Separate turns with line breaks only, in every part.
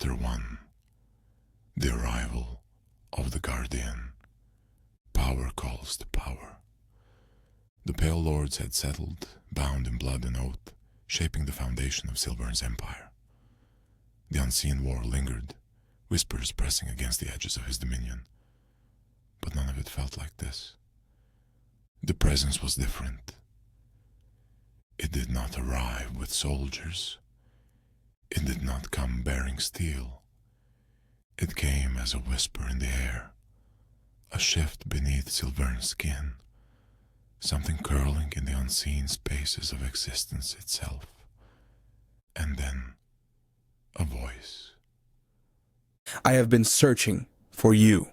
Chapter 1. The Arrival of the Guardian. Power calls to power. The Pale Lords had settled, bound in blood and oath, shaping the foundation of Silvern's empire. The unseen war lingered, whispers pressing against the edges of his dominion. But none of it felt like this. The presence was different. It did not arrive with soldiers. It did not come bearing steel. It came as a whisper in the air, a shift beneath Silvern's skin, something curling in the unseen spaces of existence itself. And then, a voice.
I have been searching for you.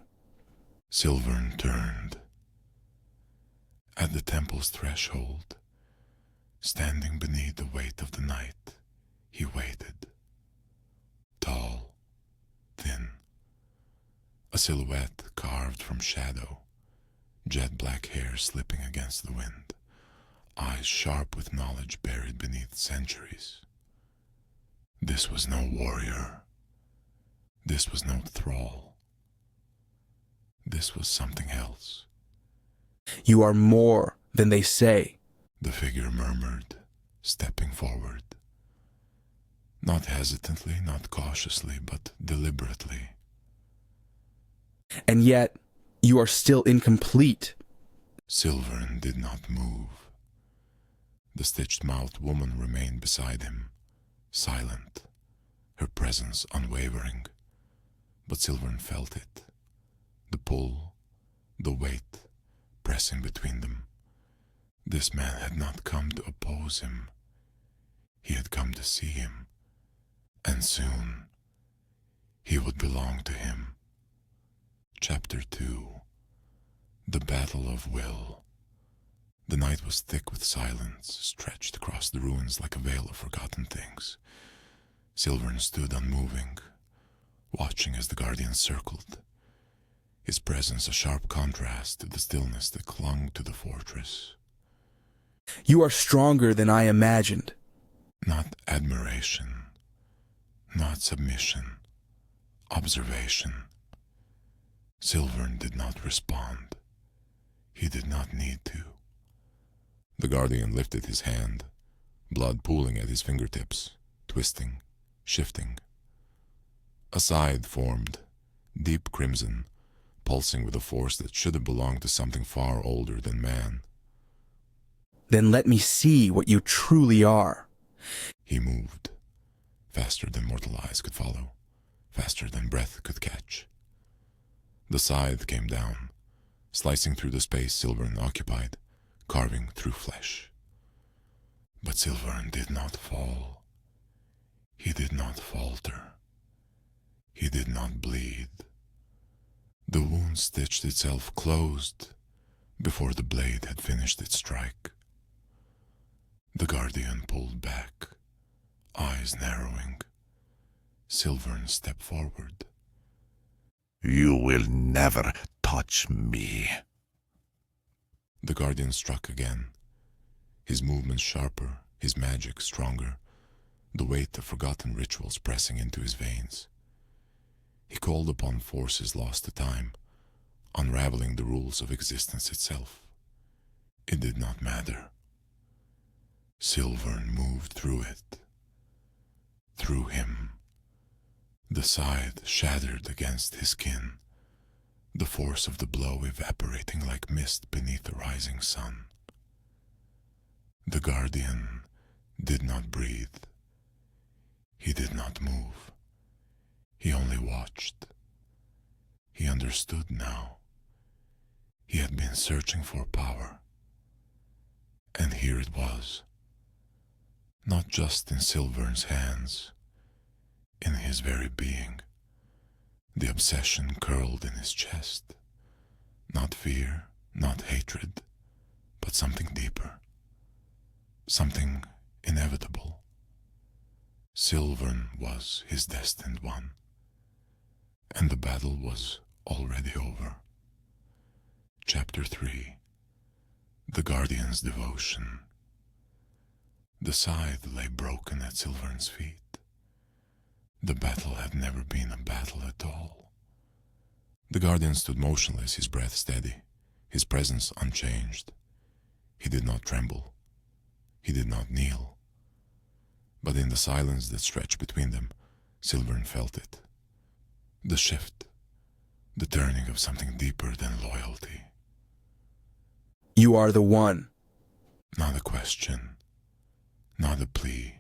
Silvern turned. At the temple's threshold, standing beneath the weight of the night, he waited. Tall, thin, a silhouette carved from shadow, jet black hair slipping against the wind, eyes sharp with knowledge buried beneath centuries. This was no warrior. This was no thrall. This was something else.
You are more than they say.
The figure murmured, stepping forward. Not hesitantly, not cautiously, but deliberately.
And yet, you are still incomplete.
Silvern did not move. The stitched-mouthed woman remained beside him, silent, her presence unwavering. But Silvern felt it. The pull, the weight, pressing between them. This man had not come to oppose him. He had come to see him. And soon, he would belong to him. Chapter 2. The Battle of Will. The night was thick with silence, stretched across the ruins like a veil of forgotten things. Silvern stood unmoving, watching as the Guardians circled, his presence a sharp contrast to the stillness that clung to the fortress.
You are stronger than I imagined.
Not admiration. Not submission, observation. Silvern did not respond. He did not need to. The Guardian lifted his hand, blood pooling at his fingertips, twisting, shifting. A scythe formed, deep crimson, pulsing with a force that should have belonged to something far older than man.
Then let me see what you truly are.
He moved. Faster than mortal eyes could follow, faster than breath could catch. The scythe came down, slicing through the space Silvern occupied, carving through flesh. But Silvern did not fall. He did not falter. He did not bleed. The wound stitched itself closed before the blade had finished its strike. The Guardian pulled back, eyes narrowing. Silvern stepped forward.
You will never touch me.
The Guardian struck again, his movements sharper, his magic stronger, the weight of forgotten rituals pressing into his veins. He called upon forces lost to time, unraveling the rules of existence itself. It did not matter. Silvern moved through it. Through him. The scythe shattered against his skin, the force of the blow evaporating like mist beneath the rising sun. The Guardian did not breathe. He did not move. He only watched. He understood now. He had been searching for power. And here it was. Not just in Silvern's hands, in his very being. The obsession curled in his chest. Not fear, not hatred, but something deeper. Something inevitable. Silvern was his destined one. And the battle was already over. Chapter 3. The Guardian's Devotion. The scythe lay broken at Silvern's feet. The battle had never been a battle at all. The guardian stood motionless, his breath steady, his presence unchanged. He did not tremble. He did not kneel. But in the silence that stretched between them, Silvern felt it. The shift, the turning of something deeper than loyalty.
You are the one.
Not a question, not a plea,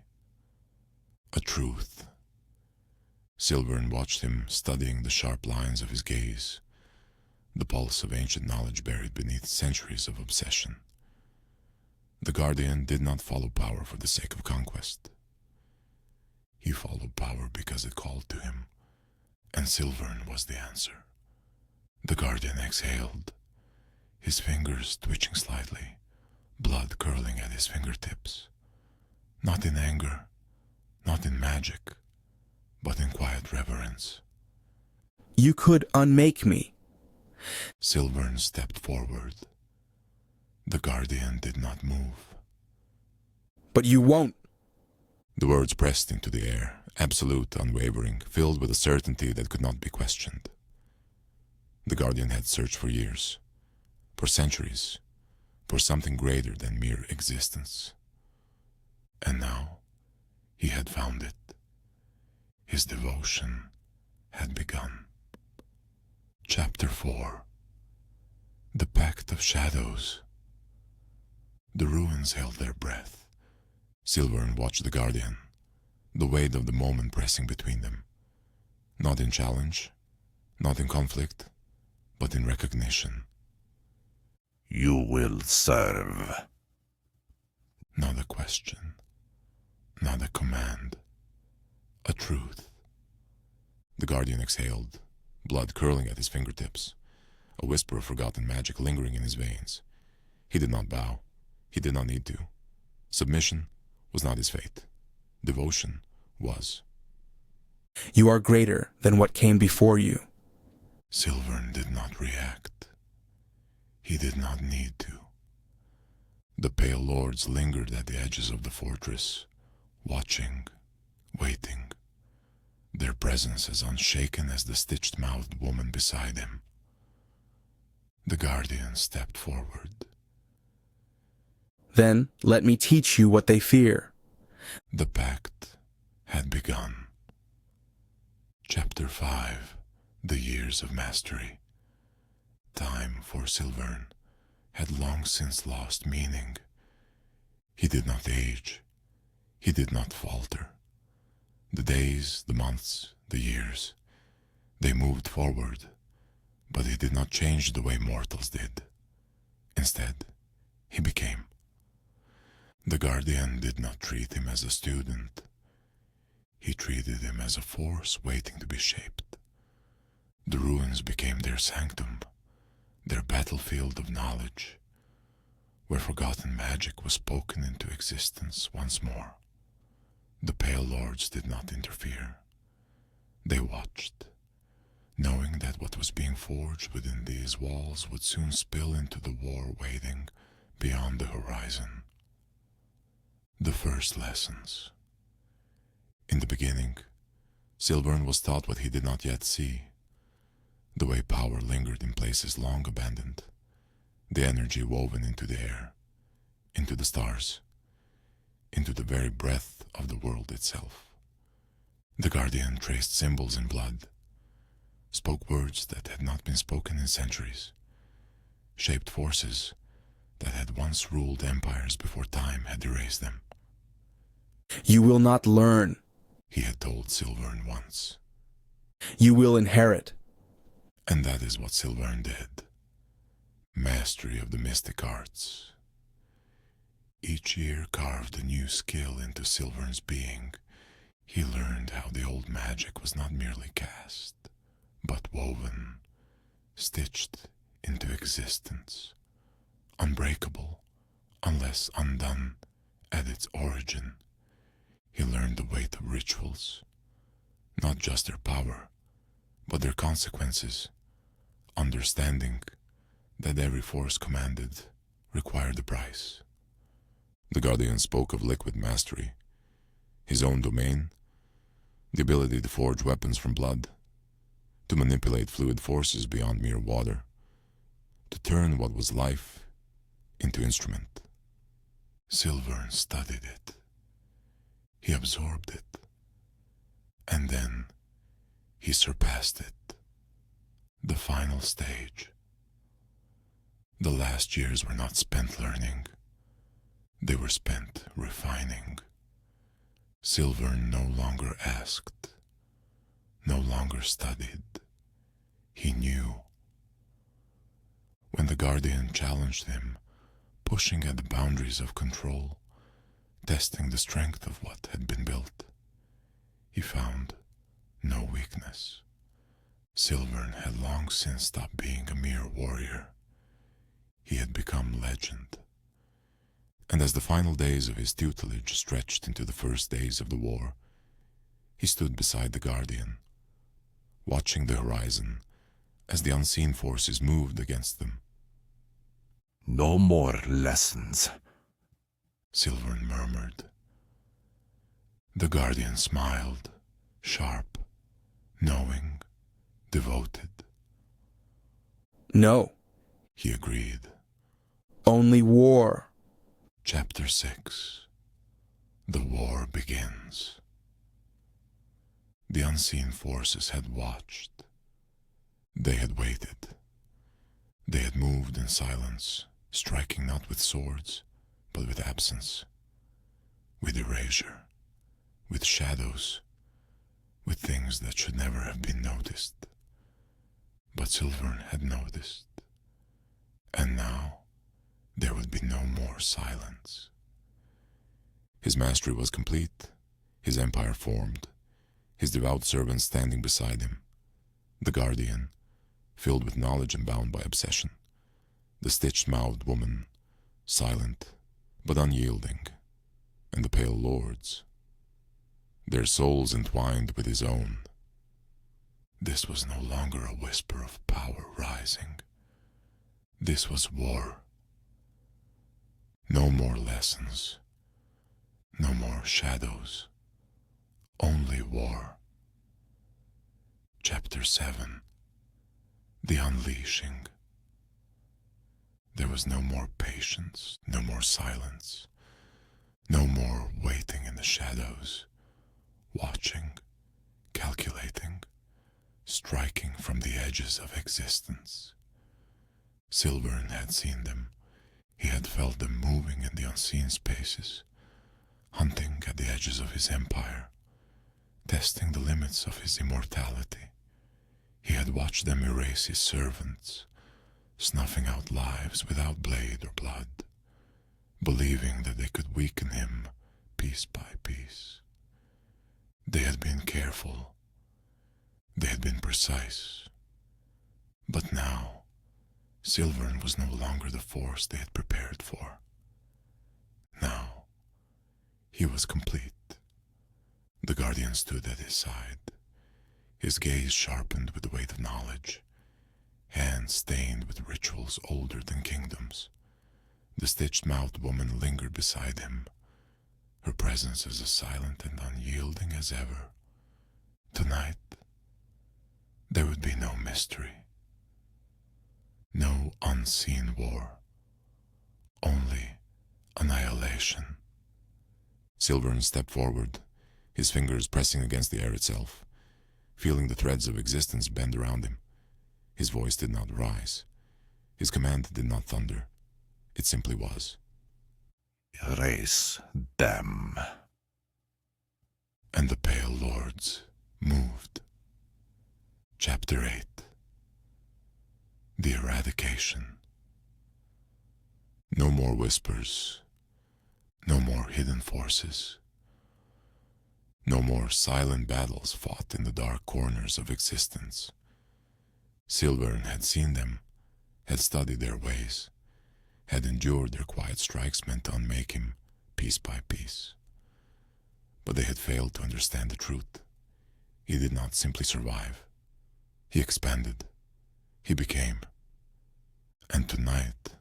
a truth. Silvern watched him, studying the sharp lines of his gaze, the pulse of ancient knowledge buried beneath centuries of obsession. The guardian did not follow power for the sake of conquest. He followed power because it called to him, and Silvern was the answer. The guardian exhaled, his fingers twitching slightly, blood curling at his fingertips. Not in anger, not in magic, but in quiet reverence.
You could unmake me.
Silvern stepped forward. The guardian did not move.
But you won't.
The words pressed into the air, absolute, unwavering, filled with a certainty that could not be questioned. The guardian had searched for years, for centuries, for something greater than mere existence. And now he had found it. His devotion had begun. Chapter 4. The Pact of Shadows. The ruins held their breath. Silvern watched the guardian, the weight of the moment pressing between them. Not in challenge, not in conflict, but in recognition.
You will serve.
Not a question, not a command, a truth. The guardian exhaled, blood curling at his fingertips, a whisper of forgotten magic lingering in his veins. He did not bow. He did not need to. Submission was not his fate. Devotion was.
You are greater than what came before you.
Silvern did not react. He did not need to. The pale lords lingered at the edges of the fortress, watching, waiting, their presence as unshaken as the stitched-mouthed woman beside him. The guardian stepped forward.
Then let me teach you what they fear.
The pact had begun. Chapter 5. The Years of Mastery. Time for Silvern had long since lost meaning. He did not age. He did not falter. The days, the months, the years, they moved forward, but he did not change the way mortals did. Instead, he became. The guardian did not treat him as a student. He treated him as a force waiting to be shaped. The ruins became their sanctum, their battlefield of knowledge, where forgotten magic was spoken into existence once more. The Pale Lords did not interfere. They watched, knowing that what was being forged within these walls would soon spill into the war waiting beyond the horizon. The first lessons. In the beginning, Silvern was taught what he did not yet see. The way power lingered in places long abandoned, the energy woven into the air, into the stars, into the very breath of the world itself. The guardian traced symbols in blood, spoke words that had not been spoken in centuries, shaped forces that had once ruled empires before time had erased them.
You will not learn.
He had told Silvern once.
You will inherit.
And that is what Silvern did. Mastery of the mystic arts. Each year carved a new skill into Silvern's being. He learned how the old magic was not merely cast, but woven, stitched into existence, unbreakable unless undone at its origin. He learned the weight of rituals, not just their power, but their consequences, understanding that every force commanded required a price. The guardian spoke of liquid mastery, his own domain, The ability to forge weapons from blood, to manipulate fluid forces beyond mere water, to turn what was life into instrument. Silvern studied it. He absorbed it. And then he surpassed it. The final stage. The last years were not spent learning. They were spent refining. Silvern no longer asked, no longer studied. He knew. When the Guardian challenged him, pushing at the boundaries of control, testing the strength of what had been built, he found no weakness. Silvern had long since stopped being a mere warrior. He had become legend. And as the final days of his tutelage stretched into the first days of the war, he stood beside the Guardian, watching the horizon as the unseen forces moved against them.
No more lessons.
Silvern murmured. The Guardian smiled, sharp, knowing, devoted.
No,
He agreed.
only war.
Chapter 6. The war begins. The unseen forces had watched. They had waited. They had moved in silence, striking not with swords, but with absence, with erasure, with shadows, with things that should never have been noticed. But Silvern had noticed. And now there would be no more silence. His mastery was complete, his empire formed, his devout servants standing beside him, the Guardian, filled with knowledge and bound by obsession, the stitched-mouthed woman, silent but unyielding, and the pale lords, their souls entwined with his own. This was no longer a whisper of power rising. This was war. No more lessons. No more shadows. Only war. Chapter 7. The Unleashing. There was no more patience, no more silence, no more waiting in the shadows, watching, calculating, striking from the edges of existence. Silvern had seen them. He had felt them moving in the unseen spaces, hunting at the edges of his empire, testing the limits of his immortality. He had watched them erase his servants, snuffing out lives without blade or blood, believing that they could weaken him piece by piece. They had been careful. They had been precise. But now, Silvern was no longer the force they had prepared for. Now, he was complete. The Guardian stood at his side, his gaze sharpened with the weight of knowledge, hands stained with rituals older than kingdoms. The stitched-mouthed woman lingered beside him, her presence as silent and unyielding as ever. Tonight, there would be no mystery. No unseen war, only annihilation. Silvern stepped forward, his fingers pressing against the air itself, feeling the threads of existence bend around him. His voice did not rise. His command did not thunder. It simply was.
Erase them.
And the Pale Lords moved. Chapter 8. The Eradication. No more whispers. No more hidden forces. No more silent battles fought in the dark corners of existence. Silvern had seen them, had studied their ways, had endured their quiet strikes meant to unmake him piece by piece. But they had failed to understand the truth. He did not simply survive. He expanded. He became. And tonight,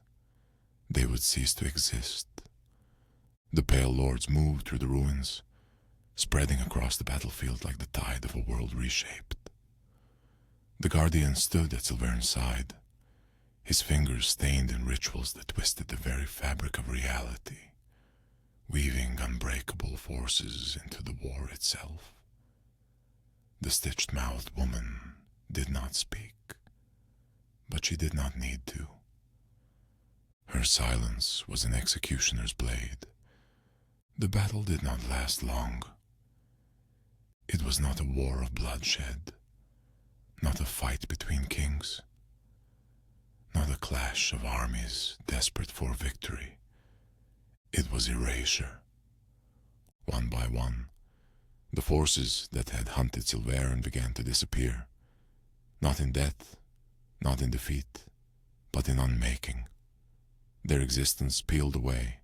they would cease to exist. The Pale Lords moved through the ruins, spreading across the battlefield like the tide of a world reshaped. The Guardian stood at Silvern's side, his fingers stained in rituals that twisted the very fabric of reality, weaving unbreakable forces into the war itself. The stitched-mouthed woman did not speak, but she did not need to. Her silence was an executioner's blade. The battle did not last long. It was not a war of bloodshed, not a fight between kings, not a clash of armies desperate for victory. It was erasure. One by one, the forces that had hunted Silvern began to disappear, not in death, not in defeat, but in unmaking. Their existence peeled away,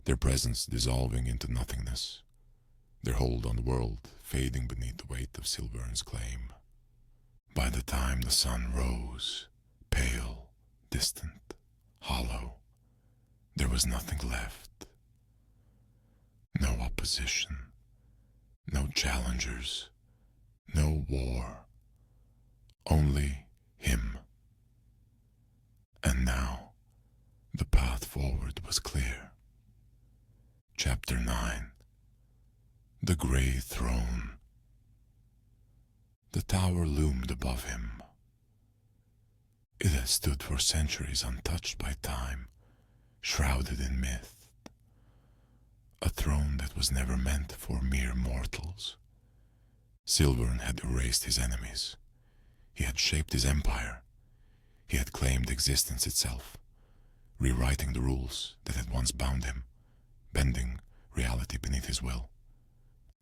their presence dissolving into nothingness, their hold on the world fading beneath the weight of Silvern's claim. By the time the sun rose, pale, distant, hollow, there was nothing left. No opposition, no challengers, no war, only him. And now, the path forward was clear. Chapter 9. The Grey Throne. The tower loomed above him. It had stood for centuries untouched by time, shrouded in myth. A throne that was never meant for mere mortals. Silvern had erased his enemies. He had shaped his empire. He had claimed existence itself, rewriting the rules that had once bound him, bending reality beneath his will.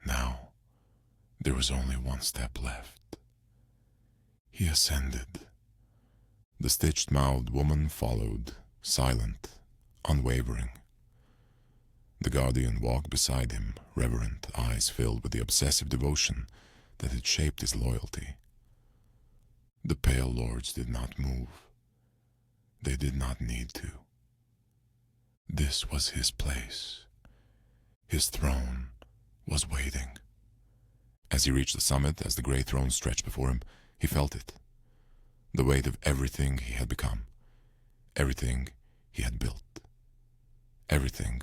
Now, there was only one step left. He ascended. The stitched-mouthed woman followed, silent, unwavering. The Guardian walked beside him, reverent, eyes filled with the obsessive devotion that had shaped his loyalty. The Pale Lords did not move. They did not need to. This was his place. His throne was waiting. As he reached the summit, as the grey throne stretched before him, he felt it. The weight of everything he had become, everything he had built, everything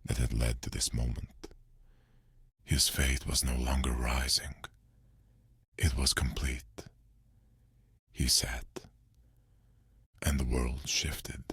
that had led to this moment. His fate was no longer rising. It was complete. He sat, and the world shifted.